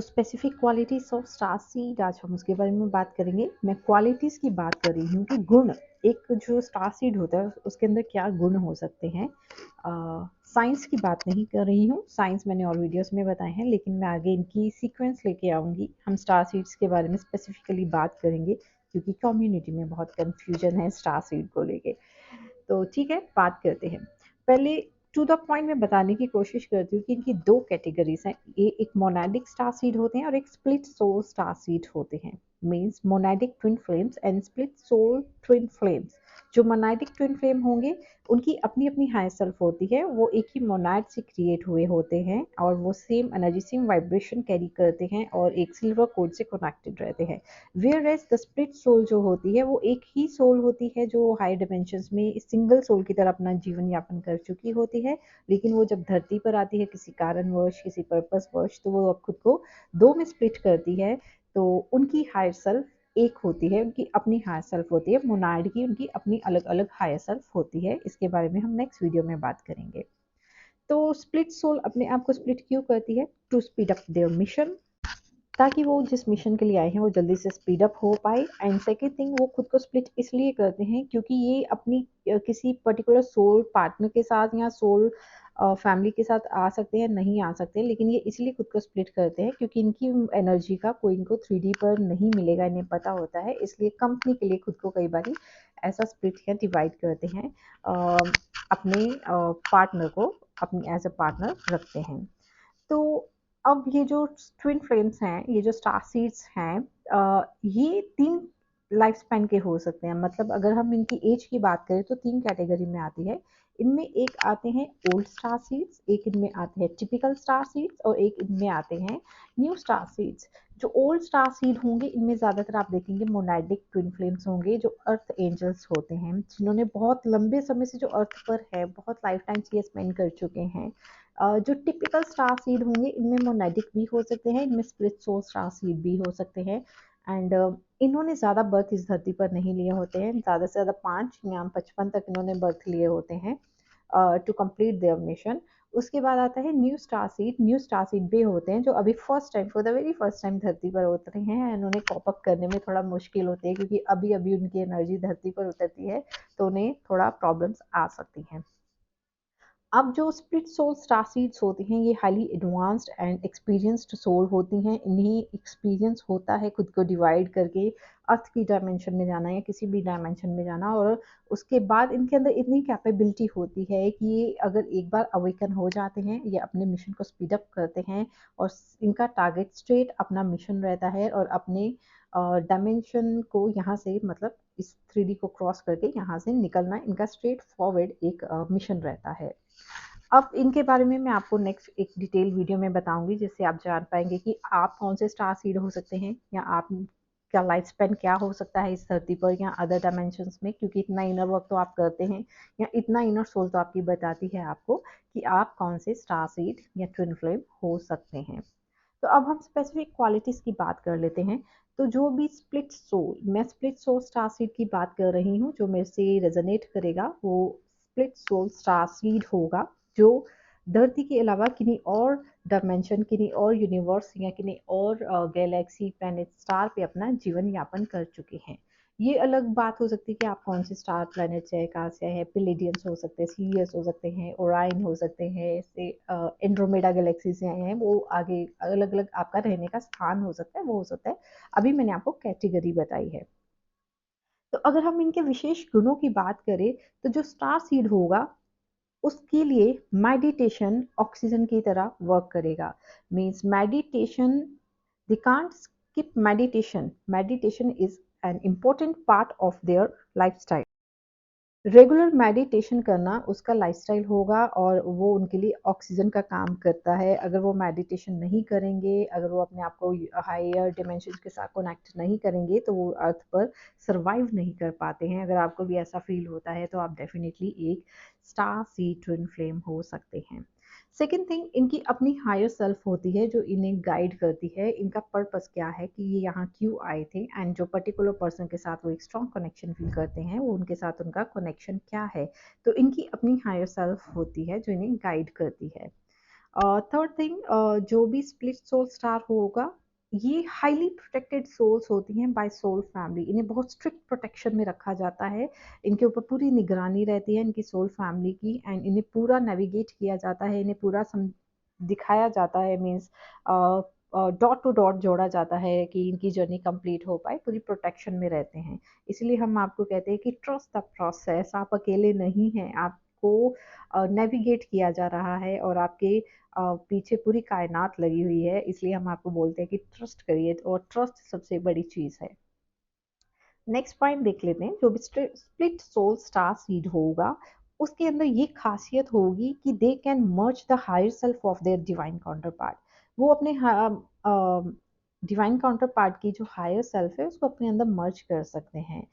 Specific qualities of star seed, आज हम उसके बारे में बात करेंगे। मैं क्वालिटीज की बात कर रही हूँ कि गुण, एक जो स्टार सीड होता है उसके अंदर क्या गुण हो सकते हैं। साइंस की बात नहीं कर रही हूँ, साइंस मैंने और वीडियोस में बताए हैं, लेकिन मैं आगे इनकी सीक्वेंस लेके आऊँगी। हम स्टार सीड्स के बारे में स्पेसिफिकली बात करेंगे क्योंकि कम्युनिटी में बहुत कन्फ्यूजन है स्टार सीड को लेके। तो ठीक है, बात करते हैं। पहले टू द पॉइंट में बताने की कोशिश करती हूँ कि इनकी दो कैटेगरीज हैं। ये एक मोनैडिक स्टार सीड होते हैं और एक स्प्लिट सोल स्टार सीड होते हैं। Means monadic twin flames and split soul twin flames. जो मोनैडिक ट्विन फ्लेम होंगे उनकी अपनी अपनी हाई सेल्फ होती है, वो एक ही मोनैड से क्रिएट हुए होते हैं और वो same energy same vibration carry करते हैं और एक सिल्वर कोड से कनेक्टेड रहते हैं। Whereas the split soul जो होती है वो एक ही सोल होती है जो हाई डिमेंशंस में सिंगल सोल की तरह अपना जीवन यापन कर चुकी होती है, लेकिन वो जब धरती पर आती है किसी कारणवश किसी पर्पस वश तो वो अब खुद को दो में स्प्लिट करती है। तो उनकी हायर सेल्फ एक होती है, उनकी अपनी हायर सेल्फ होती है। मोनाइड की उनकी अपनी अलग अलग हायर सेल्फ होती है। इसके बारे में हम नेक्स्ट वीडियो में बात करेंगे। तो स्प्लिट सोल अपने आप को स्प्लिट क्यों करती है? To speed up their mission, ताकि वो जिस मिशन के लिए आए हैं वो जल्दी से स्पीड अप हो पाए। एंड सेकेंड थिंग, वो खुद को स्प्लिट इसलिए करते हैं क्योंकि ये अपनी किसी पर्टिकुलर सोल पार्टनर के साथ या सोल फैमिली के साथ आ सकते हैं, नहीं आ सकते, लेकिन ये इसलिए खुद को स्प्लिट करते हैं क्योंकि इनकी एनर्जी का कोई इनको 3D पर नहीं मिलेगा, इन्हें पता होता है। इसलिए कंपनी के लिए खुद को कई बार ऐसा स्प्लिट या डिवाइड करते हैं, अपने पार्टनर को अपनी एज अ पार्टनर रखते हैं। तो अब ये जो ट्विन फ्लेम्स हैं, ये जो स्टार सीड्स हैं, ये 3 लाइफ स्पैन के हो सकते हैं। मतलब अगर हम इनकी एज की बात करें तो 3 कैटेगरी में आती है। इनमें एक आते हैं ओल्ड स्टार सीड्स, एक इनमें आते हैं टिपिकल स्टार सीड्स और एक इनमें आते हैं न्यू स्टार सीड्स। जो ओल्ड स्टार सीड होंगे इनमें ज़्यादातर आप देखेंगे मोनाइडिक ट्विन फ्लेम्स होंगे जो अर्थ एंजल्स होते हैं, जिन्होंने बहुत लंबे समय से जो अर्थ पर है बहुत लाइफ टाइम्स ये स्पेंड कर चुके हैं। जो टिपिकल स्टार सीड होंगे इनमें मोनेडिक भी हो सकते हैं, इनमें स्प्लिट सोल स्टार सीड भी हो सकते हैं। एंड इन्होंने ज़्यादा बर्थ इस धरती पर नहीं लिए होते हैं, ज़्यादा से ज़्यादा 5 या 55 तक इन्होंने बर्थ लिए होते हैं टू कंप्लीट देयर मिशन। उसके बाद आता है new star seed. New star seed भी होते हैं जो अभी first time for the very first time धरती पर उतरे हैं। इन्होंने कॉप अप करने में थोड़ा मुश्किल होती है क्योंकि अभी अभी उनकी एनर्जी धरती पर उतरती है, तो उन्हें थोड़ा प्रॉब्लम्स आ सकती हैं। अब जो स्प्लिट सोल स्टार सीड्स होती हैं ये highly advanced and experienced soul होती हैं। इन्हें एक्सपीरियंस होता है खुद को डिवाइड करके अर्थ की डायमेंशन में जाना या किसी भी डायमेंशन में जाना, और उसके बाद इनके अंदर इतनी कैपेबिलिटी होती है कि ये अगर एक बार अवेकन हो जाते हैं ये अपने मिशन को स्पीड अप करते हैं और इनका टारगेट स्ट्रेट अपना मिशन रहता है और अपने डायमेंशन को यहाँ से, मतलब इस 3D को क्रॉस करके यहाँ से निकलना इनका स्ट्रेट फॉरवर्ड एक मिशन रहता है। अब इनके बारे में मैं आपको नेक्स्ट एक डिटेल वीडियो में बताऊंगी जिससे आप जान पाएंगे कि आप कौन से स्टार सीड हो सकते हैं या आप क्या लाइफ स्पेन क्या हो सकता है इस धरती पर या अदर डायमेंशंस में, क्योंकि इतना इनर वर्क तो आप करते हैं या इतना इनर सोल तो आपकी बताती है आपको कि आप कौन से स्टार सीड या ट्विन फ्लेम हो सकते हैं। तो अब हम स्पेसिफिक क्वालिटीज की बात कर लेते हैं। तो जो भी स्प्लिट सोल, मैं स्प्लिट सोल स्टार सीड की बात कर रही हूँ, जो मेरे से रेजोनेट करेगा वो स्प्लिट सोल स्टार सीड होगा जो धरती के अलावा किन्हीं और डायमेंशन, किन्हीं और यूनिवर्स या किन्हीं और गैलेक्सी प्लैनेट स्टार पे अपना जीवन यापन कर चुके हैं। ये अलग बात हो सकती है कि आप कौन से स्टार प्लैनेट से, कहाँ से है, पिलेडियंस हो सकते हैं, सीरियस हो सकते हैं, ओराइन हो सकते हैं, ऐसे एंड्रोमेडा गैलेक्सी से आए हैं, वो आगे अलग अलग आपका रहने का स्थान हो सकता है, वो हो सकता है। अभी मैंने आपको कैटेगरी बताई है। तो अगर हम इनके विशेष गुणों की बात करें तो जो स्टार सीड होगा उसके लिए मेडिटेशन ऑक्सीजन की तरह वर्क करेगा। Means meditation, they can't skip meditation. Meditation is an important part of their lifestyle. Regular meditation करना उसका लाइफस्टाइल होगा और वो उनके लिए ऑक्सीजन का काम करता है। अगर वो मेडिटेशन नहीं करेंगे, अगर वो अपने आप को हायर डिमेंशन के साथ कनेक्ट नहीं करेंगे तो वो अर्थ पर सरवाइव नहीं कर पाते हैं। अगर आपको भी ऐसा फील होता है तो आप डेफिनेटली एक स्टार सीड ट्विन फ्लेम हो सकते हैं। सेकेंड थिंग, इनकी अपनी हायर सेल्फ होती है जो इन्हें गाइड करती है। इनका पर्पस क्या है कि ये यहाँ क्यों आए थे एंड जो पर्टिकुलर पर्सन के साथ वो एक स्ट्रॉन्ग कनेक्शन फील करते हैं वो उनके साथ उनका कनेक्शन क्या है। तो इनकी अपनी हायर सेल्फ होती है जो इन्हें गाइड करती है। थर्ड थिंग, जो भी स्प्लिट सोल स्टार होगा, ये हाईली प्रोटेक्टेड सोल्स होती हैं बाय सोल फैमिली। इन्हें बहुत स्ट्रिक्ट प्रोटेक्शन में रखा जाता है, इनके ऊपर पूरी निगरानी रहती है इनकी सोल फैमिली की, एंड इन्हें पूरा नेविगेट किया जाता है, इन्हें पूरा दिखाया जाता है, मीन्स डॉट टू डॉट जोड़ा जाता है कि इनकी जर्नी कंप्लीट हो पाए, पूरी प्रोटेक्शन में रहते हैं। इसलिए हम आपको कहते हैं कि ट्रस्ट द प्रोसेस, आप अकेले नहीं हैं, आपको नेविगेट किया जा रहा है और आपके पीछे पूरी कायनात लगी हुई है। इसलिए हम आपको बोलते हैं कि ट्रस्ट करिए, और ट्रस्ट सबसे बड़ी चीज़ है। नेक्स्ट पॉइंट देख लेते हैं। जो भी स्प्लिट सोल स्टार सीड होगा, उसके अंदर ये खासियत होगी कि they can merge the higher self of their divine counterpart. वो अपने डिवाइन काउंटर पार्ट की जो हायर सेल्फ है उसको अपने अंदर मर्ज कर सकते हैं।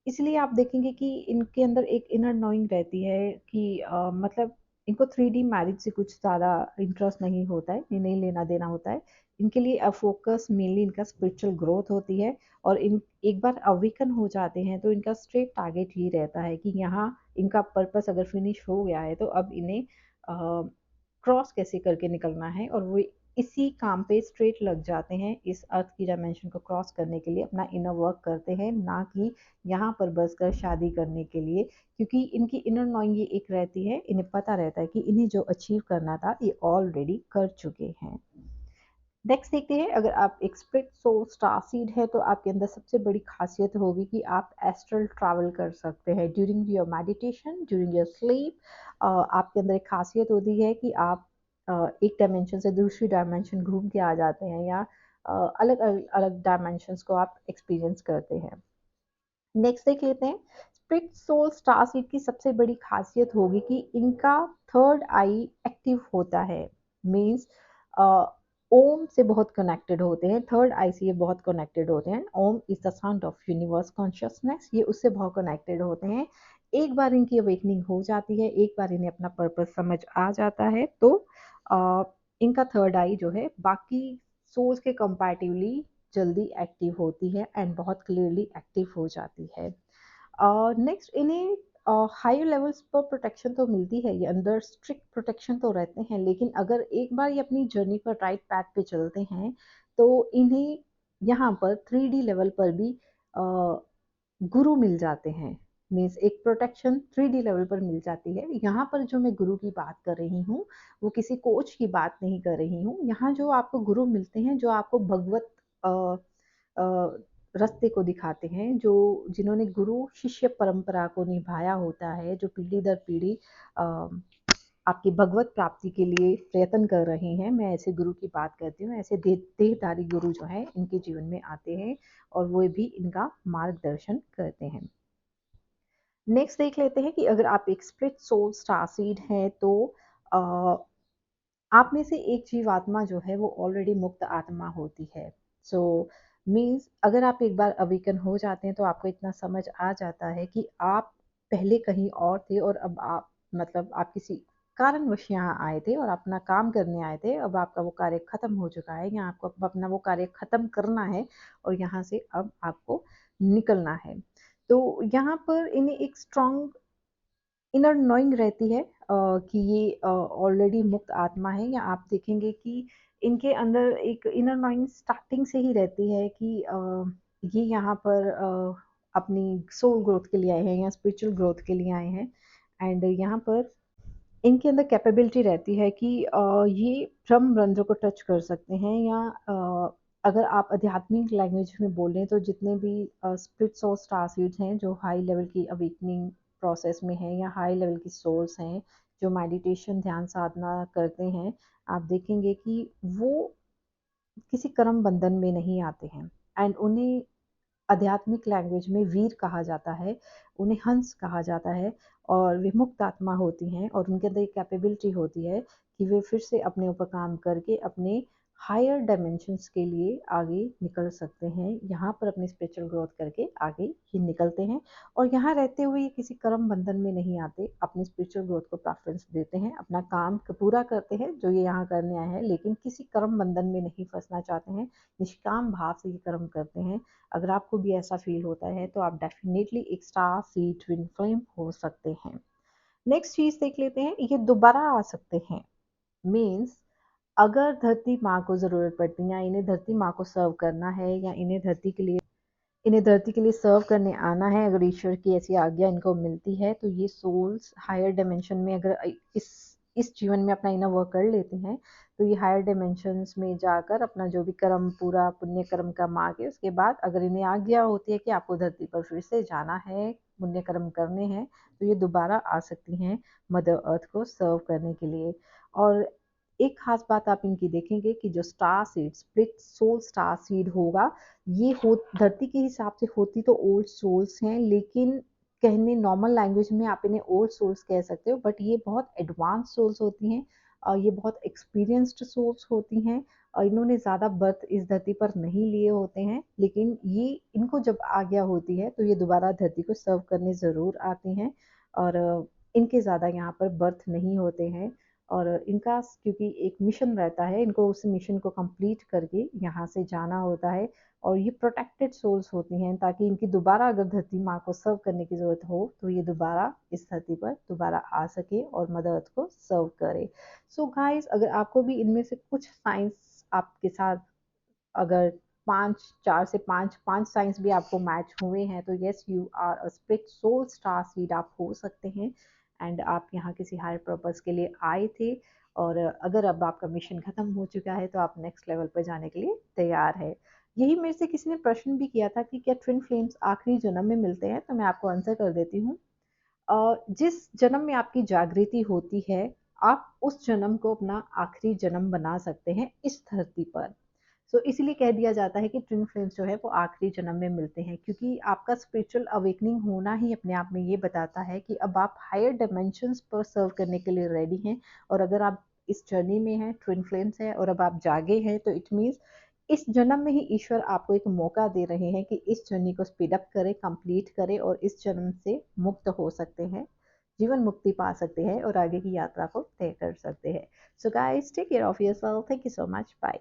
इसलिए आप देखेंगे कि इनके अंदर एक इनर नोइंग रहती है कि मतलब इनको 3D मैरिज से कुछ ज़्यादा इंटरेस्ट नहीं होता है, ये नहीं लेना देना होता है। इनके लिए फोकस मेनली इनका स्पिरिचुअल ग्रोथ होती है, और इन एक बार अवेकन हो जाते हैं तो इनका स्ट्रेट टारगेट ये रहता है कि यहाँ इनका पर्पस अगर फिनिश हो गया है तो अब इन्हें क्रॉस कैसे करके निकलना है, और वो इसी काम पे स्ट्रेट लग जाते हैं, इस अर्थ की डायमेंशन को क्रॉस करने के लिए अपना इनर वर्क करते हैं, ना कि यहाँ पर बस कर शादी करने के लिए। क्योंकि इनकी इनर नॉइंग ये एक रहती है, इन्हें पता रहता है कि इन्हें जो अचीव करना था ये ऑलरेडी कर चुके हैं। नेक्स्ट देखते हैं, अगर आप एक स्प्लिट सोल स्टार सीड है तो आपके अंदर सबसे बड़ी खासियत होगी कि आप एस्ट्रल ट्रैवल कर सकते हैं during your meditation, during your sleep. आपके अंदर एक खासियत होती है कि आप एक डायमेंशन से दूसरी डायमेंशन घूम के आ जाते हैं, या अलग अलग अलग डायमेंशंस को आप एक्सपीरियंस करते हैं। नेक्स्ट देख लेते हैं। स्प्लिट सोल स्टार सीड की सबसे बड़ी खासियत होगी कि इनका थर्ड आई एक्टिव होता है, मीन्स ओम से बहुत कनेक्टेड होते हैं, थर्ड आई से ये बहुत कनेक्टेड होते हैं। Om is the sound of universe consciousness, ये उससे बहुत कनेक्टेड होते हैं। एक बार इनकी अवेकनिंग हो जाती है, एक बार इन्हें अपना पर्पस समझ आ जाता है, तो इनका थर्ड आई जो है बाकी सोल्स के कंपैरेटिवली जल्दी एक्टिव होती है एंड बहुत क्लियरली एक्टिव हो जाती है। नेक्स्ट, इन्हें हायर लेवल्स पर प्रोटेक्शन तो मिलती है, ये अंदर स्ट्रिक्ट प्रोटेक्शन तो रहते हैं, लेकिन अगर एक बार ये अपनी जर्नी पर राइट पैथ पे चलते हैं तो इन्हें यहाँ पर 3D लेवल पर भी गुरु मिल जाते हैं। मीन्स एक प्रोटेक्शन 3D लेवल पर मिल जाती है। यहाँ पर जो मैं गुरु की बात कर रही हूँ वो किसी कोच की बात नहीं कर रही हूँ। यहाँ जो आपको गुरु मिलते हैं जो आपको भगवत अ, अ, रास्ते को दिखाते हैं, जो जिन्होंने गुरु शिष्य परंपरा को निभाया होता है, जो पीढ़ी दर पीढ़ी आपकी भगवत प्राप्ति के लिए प्रयत्न कर रहे हैं, मैं ऐसे गुरु की बात करती हूँ। ऐसे देहधारी गुरु जो है इनके जीवन में आते हैं और वो भी इनका मार्गदर्शन करते हैं। नेक्स्ट देख लेते हैं कि अगर आप एक स्प्लिट सोल स्टार सीड हैं तो आप में से एक जीवात्मा जो है वो ऑलरेडी मुक्त आत्मा होती है। सो मीन्स अगर आप एक बार अवेकन हो जाते हैं तो आपको इतना समझ आ जाता है कि आप पहले कहीं और थे और अब आप मतलब आप किसी कारणवश यहाँ आए थे और अपना काम करने आए थे। अब आपका वो कार्य खत्म हो चुका है, यहाँ आपको अब अपना वो कार्य खत्म करना है और यहाँ से अब आपको निकलना है। तो यहाँ पर इन्हें एक स्ट्रॉन्ग इनर नोइंग रहती है कि ये ऑलरेडी मुक्त आत्मा है, या आप देखेंगे कि इनके अंदर एक इनर नोइंग स्टार्टिंग से ही रहती है कि ये यहाँ पर अपनी सोल ग्रोथ के लिए आए हैं या स्पिरिचुअल ग्रोथ के लिए आए हैं। एंड यहाँ पर इनके अंदर कैपेबिलिटी रहती है कि ये ब्रह्म रंध्र को टच कर सकते हैं, या अगर आप आध्यात्मिक लैंग्वेज में बोलें तो जितने भी स्पिरिट्स और स्टार सीड्स हैं जो हाई लेवल की अवेकनिंग प्रोसेस में हैं या हाई लेवल की सोल्स हैं जो मेडिटेशन ध्यान साधना करते हैं, आप देखेंगे कि वो किसी कर्म बंधन में नहीं आते हैं। एंड उन्हें आध्यात्मिक लैंग्वेज में वीर कहा जाता है, उन्हें हंस कहा जाता है, और वे मुक्त आत्मा होती हैं और उनके अंदर एक कैपेबिलिटी होती है कि वे फिर से अपने ऊपर काम करके अपने हायर डायमेंशंस के लिए आगे निकल सकते हैं। यहाँ पर अपनी स्पिरिचुअल ग्रोथ करके आगे ही निकलते हैं, और यहाँ रहते हुए ये किसी कर्म बंधन में नहीं आते, अपनी स्पिरिचुअल ग्रोथ को प्रेफरेंस देते हैं, अपना काम पूरा करते हैं जो ये यहाँ करने आए हैं, लेकिन किसी कर्म बंधन में नहीं फंसना चाहते हैं, निष्काम भाव से ये कर्म करते हैं। अगर आपको भी ऐसा फील होता है तो आप डेफिनेटली एक स्टार सीड ट्विन फ्लेम हो सकते हैं। नेक्स्ट चीज देख लेते हैं, ये दोबारा आ सकते हैं। मीन्स अगर धरती माँ को ज़रूरत पड़ती है या इन्हें धरती माँ को सर्व करना है या इन्हें धरती के लिए सर्व करने आना है, अगर ईश्वर की ऐसी आज्ञा इनको मिलती है, तो ये सोल्स हायर डायमेंशन में अगर इस जीवन में अपना इनर वर्क कर लेते हैं, तो ये हायर डायमेंशंस में जाकर अपना जो भी कर्म पूरा पुण्य कर्म कमा के उसके बाद अगर इन्हें आज्ञा होती है कि आपको धरती पर फिर से जाना है, पुण्य कर्म करने हैं, तो ये दोबारा आ सकती हैं मदर अर्थ को सर्व करने के लिए। और एक खास बात आप इनकी देखेंगे कि जो star seed split soul star seed होगा, ये हो धरती के हिसाब से होती तो ओल्ड सोल्स हैं, लेकिन कहने नॉर्मल लैंग्वेज में आप इन्हें ओल्ड सोल्स कह सकते हो, बट ये बहुत एडवांस सोल्स होती हैं और ये बहुत एक्सपीरियंस्ड सोल्स होती हैं और इन्होंने ज़्यादा बर्थ इस धरती पर नहीं लिए होते हैं, लेकिन ये इनको जब आज्ञा होती है तो ये दोबारा धरती को सर्व करने ज़रूर आते हैं और इनके ज़्यादा यहाँ पर बर्थ नहीं होते हैं और इनका क्योंकि एक मिशन रहता है, इनको उस मिशन को कंप्लीट करके यहाँ से जाना होता है और ये प्रोटेक्टेड सोल्स होती हैं ताकि इनकी दोबारा अगर धरती माँ को सर्व करने की ज़रूरत हो तो ये दोबारा इस धरती पर दोबारा आ सके और मदर अर्थ को सर्व करे। सो गाइस, अगर आपको भी इनमें से कुछ साइंस आपके साथ अगर 5 4 से 5 साइंस भी आपको मैच हुए हैं तो yes you are a split soul star seed आप हो सकते हैं एंड आप यहाँ किसी हायर पर्पस के लिए आए थे और अगर अब आपका मिशन खत्म हो चुका है तो आप नेक्स्ट लेवल पर जाने के लिए तैयार है। यही मेरे से किसी ने प्रश्न भी किया था कि क्या ट्विन फ्लेम्स आखिरी जन्म में मिलते हैं, तो मैं आपको आंसर कर देती हूँ। जिस जन्म में आपकी जागृति होती है, आप उस जन्म को अपना आखिरी जन्म बना सकते हैं इस धरती पर। सो इसीलिए कह दिया जाता है कि ट्विन फ्लेम्स जो है वो आखिरी जन्म में मिलते हैं, क्योंकि आपका स्पिरिचुअल अवेकनिंग होना ही अपने आप में ये बताता है कि अब आप हायर डायमेंशंस पर सर्व करने के लिए रेडी हैं। और अगर आप इस जर्नी में हैं, ट्विन फ्लेम्स है और अब आप जागे हैं, तो इट मीन्स इस जन्म में ही ईश्वर आपको एक मौका दे रहे हैं कि इस जर्नी को स्पीड अप करें, कंप्लीट करें और इस जन्म से मुक्त हो सकते हैं, जीवन मुक्ति पा सकते हैं और आगे की यात्रा को तय कर सकते हैं। So guys, take care of yourself. Thank you so much. Bye.